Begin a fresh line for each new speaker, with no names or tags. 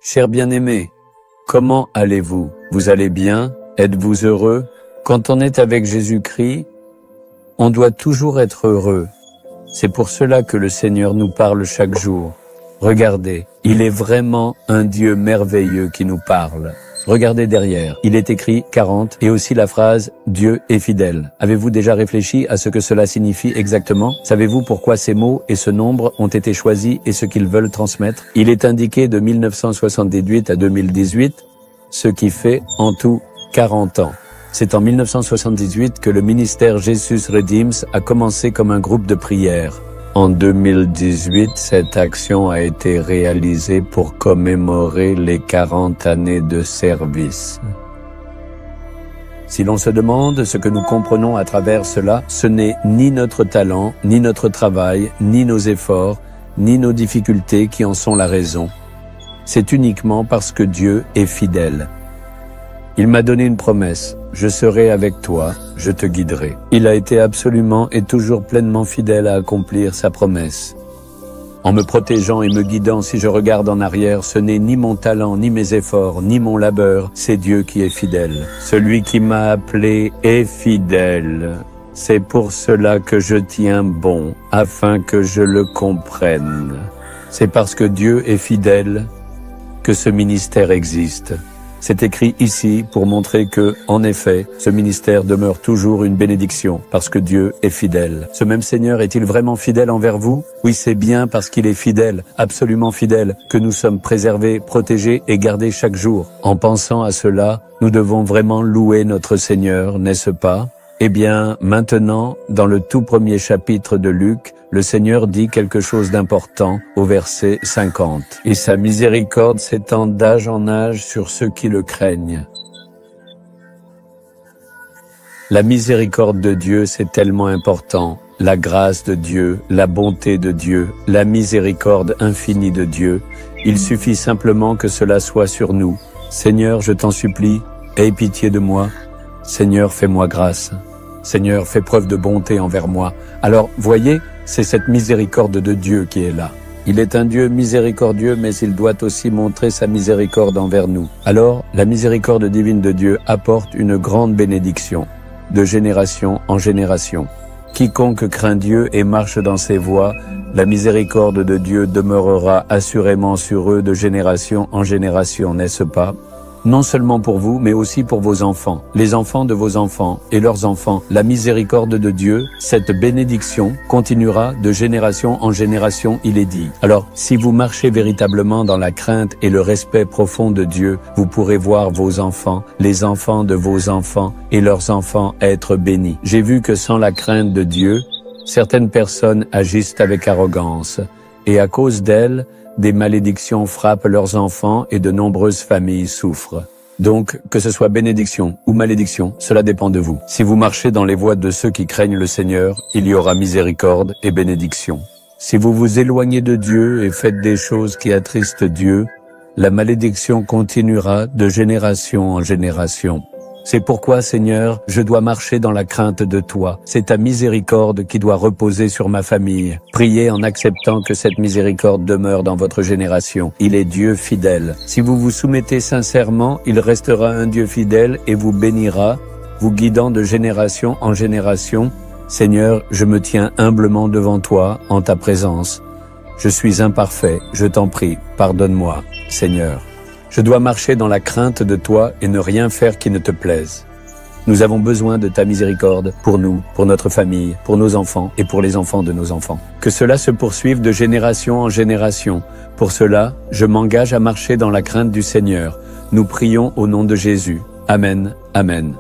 Chers bien-aimés, comment allez-vous? Vous allez bien? Êtes-vous heureux? Quand on est avec Jésus-Christ, on doit toujours être heureux. C'est pour cela que le Seigneur nous parle chaque jour. Regardez, il est vraiment un Dieu merveilleux qui nous parle. Regardez derrière, il est écrit 40 et aussi la phrase « Dieu est fidèle ». Avez-vous déjà réfléchi à ce que cela signifie exactement? Savez-vous pourquoi ces mots et ce nombre ont été choisis et ce qu'ils veulent transmettre? Il est indiqué de 1978 à 2018, ce qui fait en tout 40 ans. C'est en 1978 que le ministère Jesus Redeems a commencé comme un groupe de prière. En 2018, cette action a été réalisée pour commémorer les 40 années de service. Si l'on se demande ce que nous comprenons à travers cela, ce n'est ni notre talent, ni notre travail, ni nos efforts, ni nos difficultés qui en sont la raison. C'est uniquement parce que Dieu est fidèle. Il m'a donné une promesse, je serai avec toi, je te guiderai. Il a été absolument et toujours pleinement fidèle à accomplir sa promesse. En me protégeant et me guidant, si je regarde en arrière, ce n'est ni mon talent, ni mes efforts, ni mon labeur, c'est Dieu qui est fidèle. Celui qui m'a appelé est fidèle. C'est pour cela que je tiens bon, afin que je le comprenne. C'est parce que Dieu est fidèle que ce ministère existe. C'est écrit ici pour montrer que, en effet, ce ministère demeure toujours une bénédiction, parce que Dieu est fidèle. Ce même Seigneur est-il vraiment fidèle envers vous? Oui, c'est bien parce qu'il est fidèle, absolument fidèle, que nous sommes préservés, protégés et gardés chaque jour. En pensant à cela, nous devons vraiment louer notre Seigneur, n'est-ce pas? Eh bien, maintenant, dans le tout premier chapitre de Luc, le Seigneur dit quelque chose d'important au verset 50. « Et sa miséricorde s'étend d'âge en âge sur ceux qui le craignent. » La miséricorde de Dieu, c'est tellement important. La grâce de Dieu, la bonté de Dieu, la miséricorde infinie de Dieu. Il suffit simplement que cela soit sur nous. Seigneur, je t'en supplie, aie pitié de moi. Seigneur, fais-moi grâce. Seigneur, fais preuve de bonté envers moi. Alors, voyez, c'est cette miséricorde de Dieu qui est là. Il est un Dieu miséricordieux, mais il doit aussi montrer sa miséricorde envers nous. Alors, la miséricorde divine de Dieu apporte une grande bénédiction, de génération en génération. Quiconque craint Dieu et marche dans ses voies, la miséricorde de Dieu demeurera assurément sur eux de génération en génération, n'est-ce pas? Non seulement pour vous, mais aussi pour vos enfants, les enfants de vos enfants et leurs enfants. La miséricorde de Dieu, cette bénédiction, continuera de génération en génération, il est dit. Alors, si vous marchez véritablement dans la crainte et le respect profond de Dieu, vous pourrez voir vos enfants, les enfants de vos enfants et leurs enfants être bénis. J'ai vu que sans la crainte de Dieu, certaines personnes agissent avec arrogance, et à cause d'elles, des malédictions frappent leurs enfants et de nombreuses familles souffrent. Donc, que ce soit bénédiction ou malédiction, cela dépend de vous. Si vous marchez dans les voies de ceux qui craignent le Seigneur, il y aura miséricorde et bénédiction. Si vous vous éloignez de Dieu et faites des choses qui attristent Dieu, la malédiction continuera de génération en génération. C'est pourquoi, Seigneur, je dois marcher dans la crainte de toi. C'est ta miséricorde qui doit reposer sur ma famille. Priez en acceptant que cette miséricorde demeure dans votre génération. Il est Dieu fidèle. Si vous vous soumettez sincèrement, il restera un Dieu fidèle et vous bénira, vous guidant de génération en génération. Seigneur, je me tiens humblement devant toi, en ta présence. Je suis imparfait, je t'en prie, pardonne-moi, Seigneur. Je dois marcher dans la crainte de toi et ne rien faire qui ne te plaise. Nous avons besoin de ta miséricorde pour nous, pour notre famille, pour nos enfants et pour les enfants de nos enfants. Que cela se poursuive de génération en génération. Pour cela, je m'engage à marcher dans la crainte du Seigneur. Nous prions au nom de Jésus. Amen. Amen.